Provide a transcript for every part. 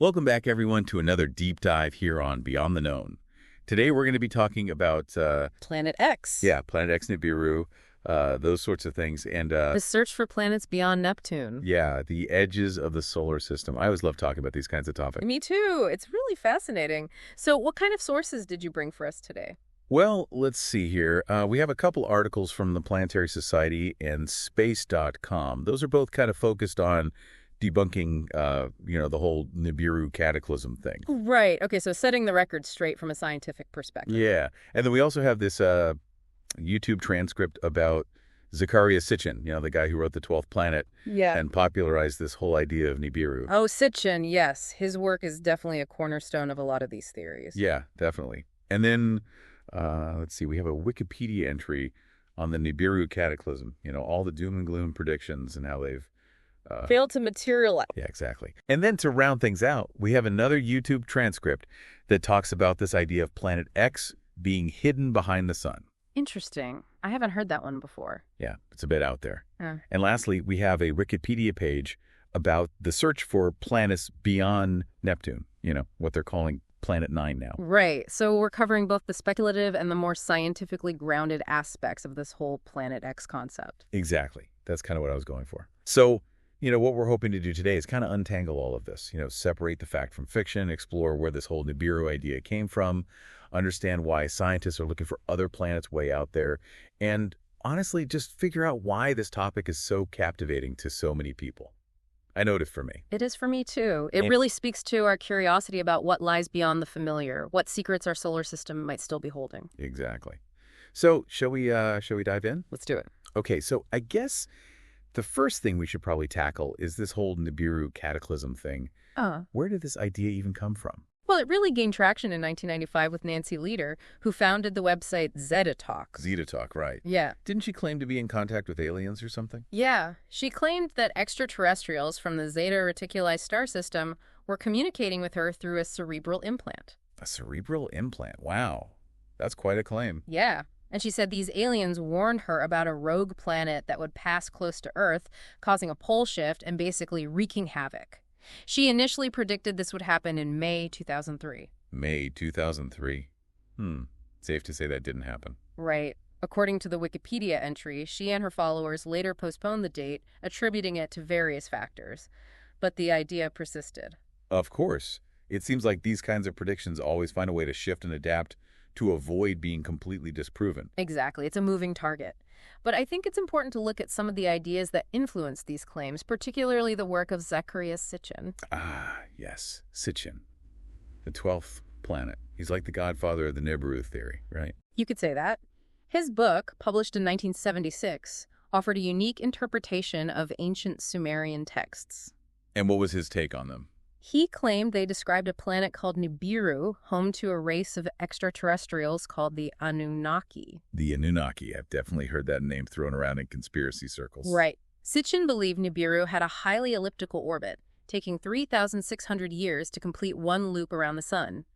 Welcome back, everyone, to another deep dive here on Beyond the Known. Today, we're going to be talking about, Planet X. planetx, Nibiru, those sorts of things, and, The search for planets beyond Neptune. yeah, the edges of the solar system. I always love talking about these kinds of topics. Me too. It's really fascinating. So what kind of sources did you bring for us today? Well, let's see here. We have a couple articles from the Planetary Society and space.com. Those are both kind of focused on debunking, the whole Nibiru cataclysm thing. Right. Okay, so setting the record straight from a scientific perspective. Yeah. And then we also have this YouTube transcript about Zecharia Sitchin, the guy who wrote The 12th Planet Yeah. and popularized this whole idea of Nibiru. Oh, Sitchin, yes. His work is definitely a cornerstone of a lot of these theories. Yeah, definitely. And then, let's see, we have a Wikipedia entry on the Nibiru cataclysm, all the doom and gloom predictions and how they've Failed to materialize. Yeah, exactly. And then to round things out, we have another YouTube transcript that talks about this idea of Planet X being hidden behind the sun. Interesting. I haven't heard that one before. Yeah, it's a bit out there. Uh. And lastly, we have a Wikipedia page about the search for planets beyond Neptune, what they're calling Planet 9 now. Right. So we're covering both the speculative and the more scientifically grounded aspects of this whole Planet X concept. Exactly. That's kind of what I was going for. So, what we're hoping to do today is kind of untangle all of this, separate the fact from fiction, explore where this whole Nibiru idea came from, understand why scientists are looking for other planets way out there, and honestly, just figure out why this topic is so captivating to so many people. I know it is for me. It is for me, too. It really speaks to our curiosity about what lies beyond the familiar, what secrets our solar system might still be holding. Exactly. So, shall we dive in? Let's do it. Okay, so I guess the first thing we should probably tackle is this whole Nibiru cataclysm thing. Where did this idea even come from? Well, it really gained traction in 1995 with Nancy Lieder, who founded the website Zetatalk. Zetatalk, right. Yeah. Didn't she claim to be in contact with aliens or something? Yeah. She claimed that extraterrestrials from the Zeta Reticuli star system were communicating with her through a cerebral implant. A cerebral implant? Wow. That's quite a claim. Yeah. And she said these aliens warned her about a rogue planet that would pass close to Earth, causing a pole shift and basically wreaking havoc. She initially predicted this would happen in May 2003. May 2003. Safe to say that didn't happen. Right. According to the Wikipedia entry, she and her followers later postponed the date, attributing it to various factors. But the idea persisted. Of course. It seems like these kinds of predictions always find a way to shift and adapt to avoid being completely disproven. Exactly. It's a moving target. But I think it's important to look at some of the ideas that influence these claims, particularly the work of Zecharia Sitchin. Ah, yes. Sitchin. The 12th planet. He's like the godfather of the Nibiru theory, right? You could say that. His book, published in 1976, offered a unique interpretation of ancient Sumerian texts. And what was his take on them? He claimed they described a planet called Nibiru, home to a race of extraterrestrials called the Anunnaki. The Anunnaki. I've definitely heard that name thrown around in conspiracy circles. Right. Sitchin believed Nibiru had a highly elliptical orbit, taking 3,600 years to complete one loop around the sun.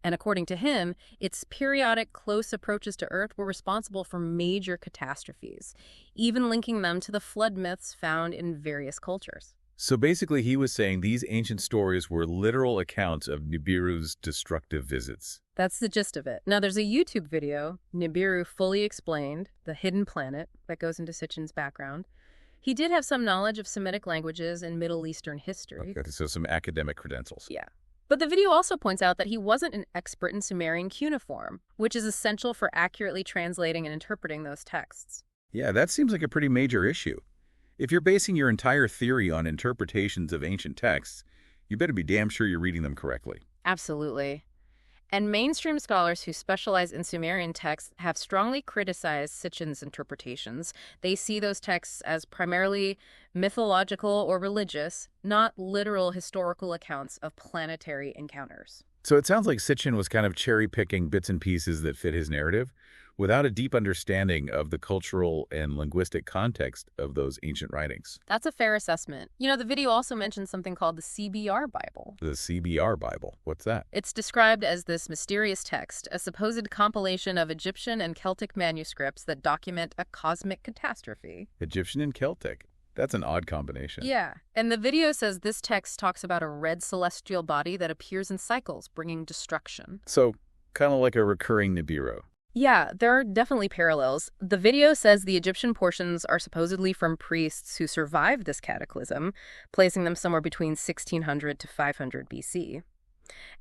And according to him, its periodic close approaches to Earth were responsible for major catastrophes, even linking them to the flood myths found in various cultures. So basically, he was saying these ancient stories were literal accounts of Nibiru's destructive visits. That's the gist of it. Now, there's a YouTube video, Nibiru Fully Explained, the hidden planet, that goes into Sitchin's background. He did have some knowledge of Semitic languages and Middle Eastern history. Okay, so some academic credentials. Yeah. But the video also points out that he wasn't an expert in Sumerian cuneiform, which is essential for accurately translating and interpreting those texts. Yeah, that seems like a pretty major issue. If you're basing your entire theory on interpretations of ancient texts, you better be damn sure you're reading them correctly. Absolutely. And mainstream scholars who specialize in Sumerian texts have strongly criticized Sitchin's interpretations. They see those texts as primarily mythological or religious, not literal historical accounts of planetary encounters. So it sounds like Sitchin was kind of cherry-picking bits and pieces that fit his narrative, without a deep understanding of the cultural and linguistic context of those ancient writings. That's a fair assessment. The video also mentions something called the CBR Bible. The CBR Bible? What's that? It's described as this mysterious text, a supposed compilation of Egyptian and Celtic manuscripts that document a cosmic catastrophe. Egyptian and Celtic. That's an odd combination. Yeah, and the video says this text talks about a red celestial body that appears in cycles, bringing destruction. So, kind of like a recurring Nibiru. Yeah, there are definitely parallels. The video says the Egyptian portions are supposedly from priests who survived this cataclysm, placing them somewhere between 1600 to 500 BC.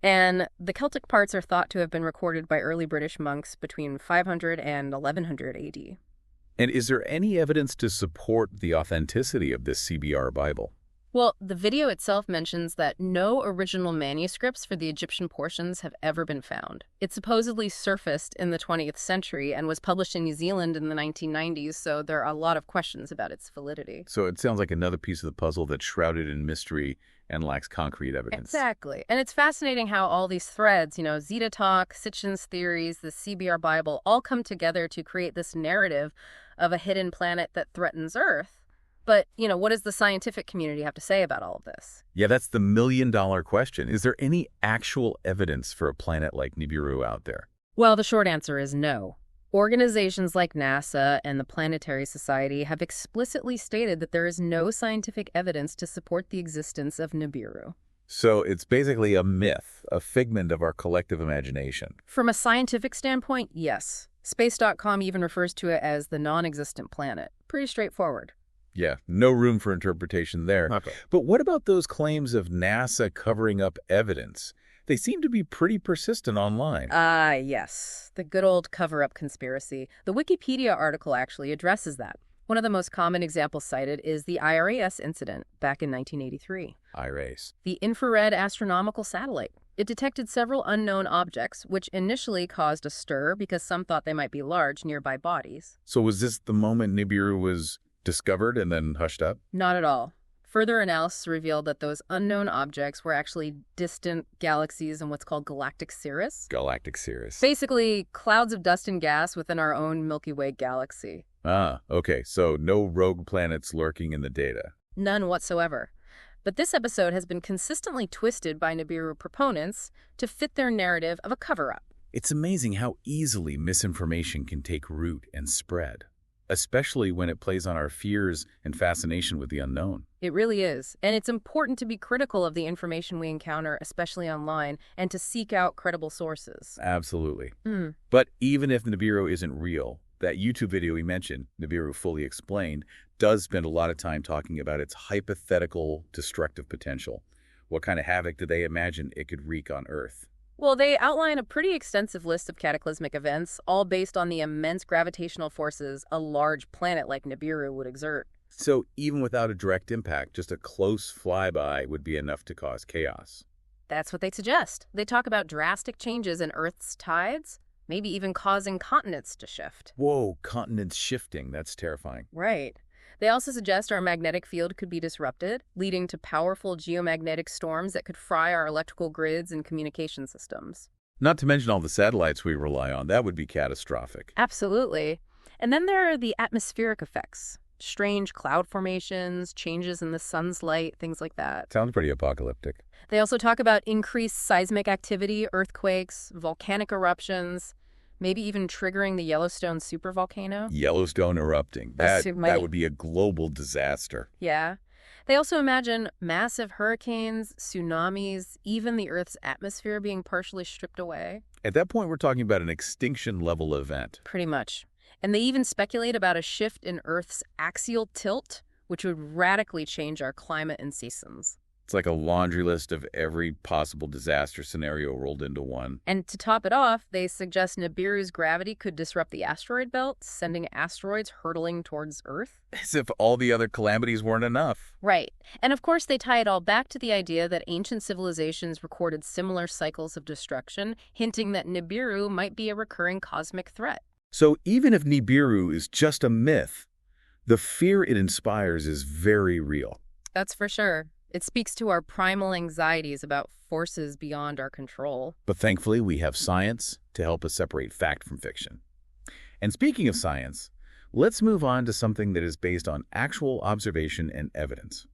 And the Celtic parts are thought to have been recorded by early British monks between 500 and 1100 AD. And is there any evidence to support the authenticity of this CBR Bible? Well, the video itself mentions that no original manuscripts for the Egyptian portions have ever been found. It supposedly surfaced in the 20th century and was published in New Zealand in the 1990s, so there are a lot of questions about its validity. So it sounds like another piece of the puzzle that's shrouded in mystery and lacks concrete evidence. Exactly. And it's fascinating how all these threads, Zeta Talk, Sitchin's theories, the CBR Bible, all come together to create this narrative of a hidden planet that threatens Earth. But, what does the scientific community have to say about all of this? Yeah, that's the million-dollar question. Is there any actual evidence for a planet like Nibiru out there? Well, the short answer is no. Organizations like NASA and the Planetary Society have explicitly stated that there is no scientific evidence to support the existence of Nibiru. So it's basically a myth, a figment of our collective imagination. From a scientific standpoint, yes. Space.com even refers to it as the non-existent planet. Pretty straightforward. Yeah, no room for interpretation there. Okay. But what about those claims of NASA covering up evidence? They seem to be pretty persistent online. Yes. The good old cover-up conspiracy. The Wikipedia article actually addresses that. One of the most common examples cited is the IRAS incident back in 1983. IRAS. The infrared astronomical satellite. It detected several unknown objects, which initially caused a stir because some thought they might be large nearby bodies. So was this the moment Nibiru was discovered and then hushed up? Not at all. Further analysis revealed that those unknown objects were actually distant galaxies in what's called galactic cirrus. Galactic cirrus. Basically, clouds of dust and gas within our own Milky Way galaxy. Ah, okay. So no rogue planets lurking in the data. None whatsoever. But this episode has been consistently twisted by Nibiru proponents to fit their narrative of a cover-up. It's amazing how easily misinformation can take root and spread, especially when it plays on our fears and fascination with the unknown. It really is. And it's important to be critical of the information we encounter, especially online, and to seek out credible sources. Absolutely. But even if Nibiru isn't real, that YouTube video we mentioned, Nibiru Fully Explained, does spend a lot of time talking about its hypothetical destructive potential. What kind of havoc do they imagine it could wreak on Earth? Well, they outline a pretty extensive list of cataclysmic events, all based on the immense gravitational forces a large planet like Nibiru would exert. So even without a direct impact, just a close flyby would be enough to cause chaos. That's what they suggest. They talk about drastic changes in Earth's tides, maybe even causing continents to shift. Whoa, continents shifting. That's terrifying. Right. They also suggest our magnetic field could be disrupted, leading to powerful geomagnetic storms that could fry our electrical grids and communication systems. Not to mention all the satellites we rely on. That would be catastrophic. Absolutely. And then there are the atmospheric effects. Strange cloud formations, changes in the sun's light, things like that. Sounds pretty apocalyptic. They also talk about increased seismic activity, earthquakes, volcanic eruptions, maybe even triggering the Yellowstone supervolcano. Yellowstone erupting. That would be a global disaster. Yeah. They also imagine massive hurricanes, tsunamis, even the Earth's atmosphere being partially stripped away. At that point, we're talking about an extinction-level event. Pretty much. And they even speculate about a shift in Earth's axial tilt, which would radically change our climate and seasons. It's like a laundry list of every possible disaster scenario rolled into one. And to top it off, they suggest Nibiru's gravity could disrupt the asteroid belt, sending asteroids hurtling towards Earth. As if all the other calamities weren't enough. Right. And of course, they tie it all back to the idea that ancient civilizations recorded similar cycles of destruction, hinting that Nibiru might be a recurring cosmic threat. So even if Nibiru is just a myth, the fear it inspires is very real. That's for sure. It speaks to our primal anxieties about forces beyond our control. But thankfully, we have science to help us separate fact from fiction. And speaking of science, let's move on to something that is based on actual observation and evidence.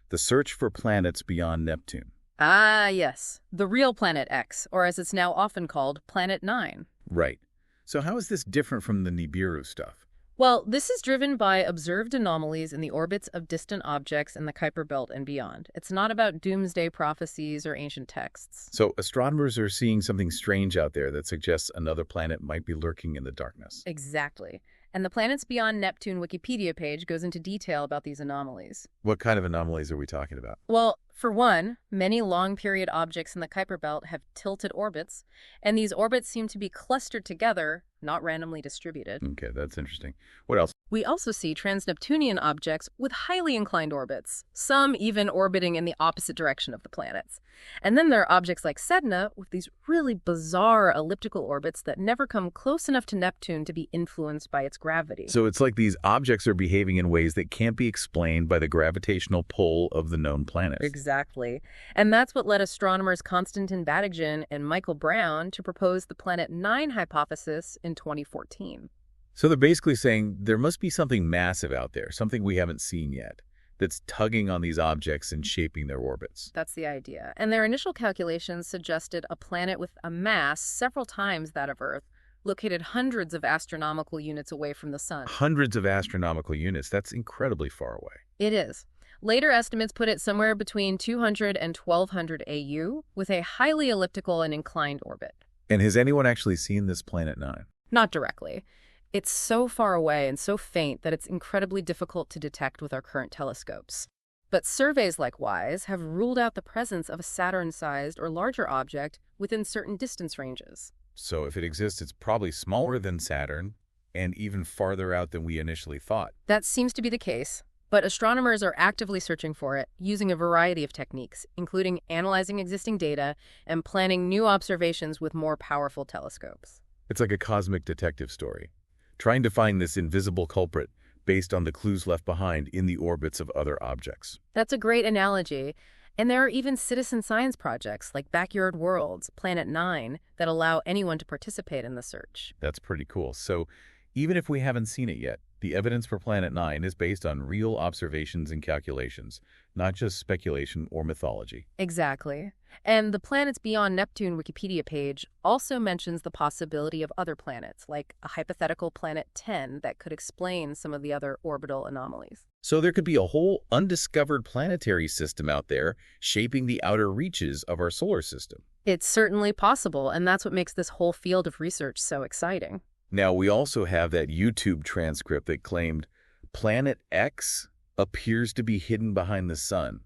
The search for planets beyond Neptune. Ah, yes. The real planetx, or as it's now often called, Planet 9. Right. So how is this different from the Nibiru stuff? Well, this is driven by observed anomalies in the orbits of distant objects in the Kuiper Belt and beyond. It's not about doomsday prophecies or ancient texts. So astronomers are seeing something strange out there that suggests another planet might be lurking in the darkness. Exactly. And the Planets Beyond Neptune Wikipedia page goes into detail about these anomalies. What kind of anomalies are we talking about? Well, for one, many long-period objects in the Kuiper Belt have tilted orbits, and these orbits seem to be clustered together, not randomly distributed. Okay, that's interesting. What else? We also see trans-Neptunian objects with highly inclined orbits, some even orbiting in the opposite direction of the planets. And then there are objects like Sedna with these really bizarre elliptical orbits that never come close enough to Neptune to be influenced by its gravity. So it's like these objects are behaving in ways that can't be explained by the gravitational pull of the known planets. Exactly. And that's what led astronomers Konstantin Batygin and Michael Brown to propose the Planet 9 hypothesis in 2014. So they're basically saying there must be something massive out there, something we haven't seen yet, that's tugging on these objects and shaping their orbits. That's the idea. And their initial calculations suggested a planet with a mass several times that of Earth, located hundreds of astronomical units away from the sun. Hundreds of astronomical units. That's incredibly far away. It is. Later estimates put it somewhere between 200 and 1200 AU, with a highly elliptical and inclined orbit. And has anyone actually seen this Planet 9? Not directly. It's so far away and so faint that it's incredibly difficult to detect with our current telescopes. But surveys like WISE have ruled out the presence of a Saturn-sized or larger object within certain distance ranges. So if it exists, it's probably smaller than Saturn and even farther out than we initially thought. That seems to be the case, but astronomers are actively searching for it using a variety of techniques, including analyzing existing data and planning new observations with more powerful telescopes. It's like a cosmic detective story, trying to find this invisible culprit based on the clues left behind in the orbits of other objects. That's a great analogy. And there are even citizen science projects like Backyard Worlds, Planet 9, that allow anyone to participate in the search. That's pretty cool. So even if we haven't seen it yet, the evidence for Planet 9 is based on real observations and calculations, not just speculation or mythology. Exactly. And the Planets Beyond Neptune Wikipedia page also mentions the possibility of other planets, like a hypothetical Planet 10 that could explain some of the other orbital anomalies. So there could be a whole undiscovered planetary system out there shaping the outer reaches of our solar system. It's certainly possible, and that's what makes this whole field of research so exciting. Now, we also have that YouTube transcript that claimed planetx appears to be hidden behind the sun.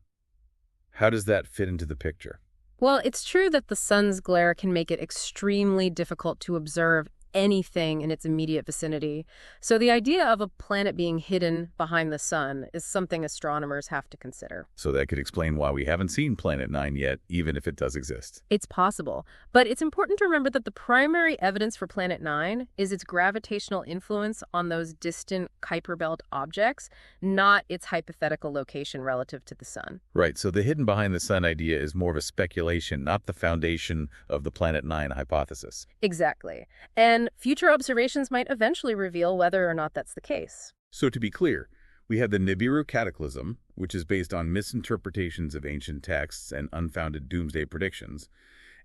How does that fit into the picture? Well, it's true that the sun's glare can make it extremely difficult to observe anything in its immediate vicinity. So the idea of a planet being hidden behind the sun is something astronomers have to consider. So that could explain why we haven't seen Planet 9 yet, even if it does exist. It's possible, but it's important to remember that the primary evidence for Planet 9 is its gravitational influence on those distant Kuiper Belt objects, not its hypothetical location relative to the sun. Right, so the hidden behind the sun idea is more of a speculation, not the foundation of the Planet 9 hypothesis. Exactly. And future observations might eventually reveal whether or not that's the case. So to be clear, we have the Nibiru cataclysm, which is based on misinterpretations of ancient texts and unfounded doomsday predictions.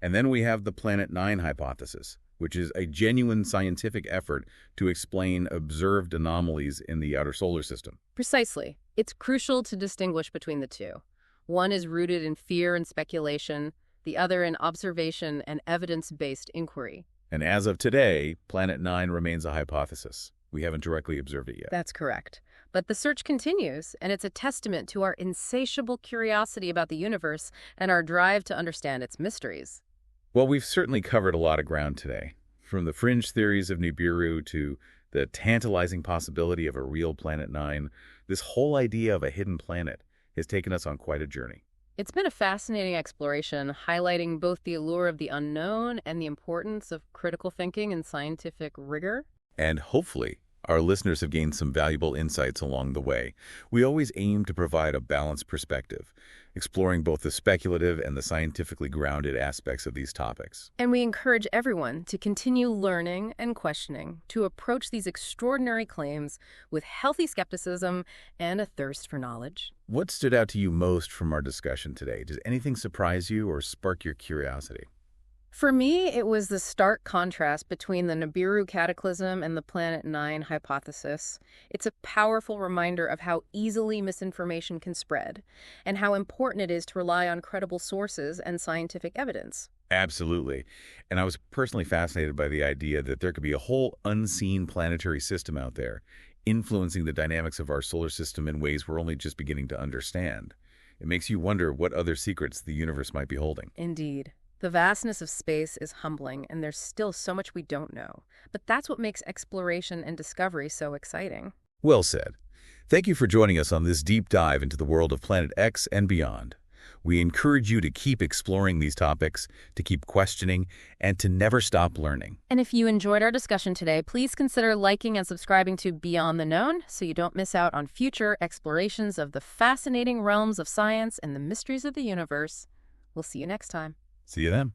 And then we have the Planet 9 hypothesis, which is a genuine scientific effort to explain observed anomalies in the outer solar system. Precisely. It's crucial to distinguish between the two. One is rooted in fear and speculation, the other in observation and evidence-based inquiry. And as of today, Planet 9 remains a hypothesis. We haven't directly observed it yet. That's correct. But the search continues, and it's a testament to our insatiable curiosity about the universe and our drive to understand its mysteries. Well, we've certainly covered a lot of ground today, from the fringe theories of Nibiru to the tantalizing possibility of a real Planet 9. This whole idea of a hidden planet has taken us on quite a journey. It's been a fascinating exploration, highlighting both the allure of the unknown and the importance of critical thinking and scientific rigor. And hopefully, our listeners have gained some valuable insights along the way. We always aim to provide a balanced perspective, exploring both the speculative and the scientifically grounded aspects of these topics. And we encourage everyone to continue learning and questioning, to approach these extraordinary claims with healthy skepticism and a thirst for knowledge. What stood out to you most from our discussion today? Does anything surprise you or spark your curiosity? For me, it was the stark contrast between the Nibiru cataclysm and the Planet 9 hypothesis. It's a powerful reminder of how easily misinformation can spread, and how important it is to rely on credible sources and scientific evidence. Absolutely. And I was personally fascinated by the idea that there could be a whole unseen planetary system out there, influencing the dynamics of our solar system in ways we're only just beginning to understand. It makes you wonder what other secrets the universe might be holding. Indeed. The vastness of space is humbling, and there's still so much we don't know. But that's what makes exploration and discovery so exciting. Well said. Thank you for joining us on this deep dive into the world of Planet X and beyond. We encourage you to keep exploring these topics, to keep questioning, and to never stop learning. And if you enjoyed our discussion today, please consider liking and subscribing to Beyond the Known so you don't miss out on future explorations of the fascinating realms of science and the mysteries of the universe. We'll see you next time. See you then.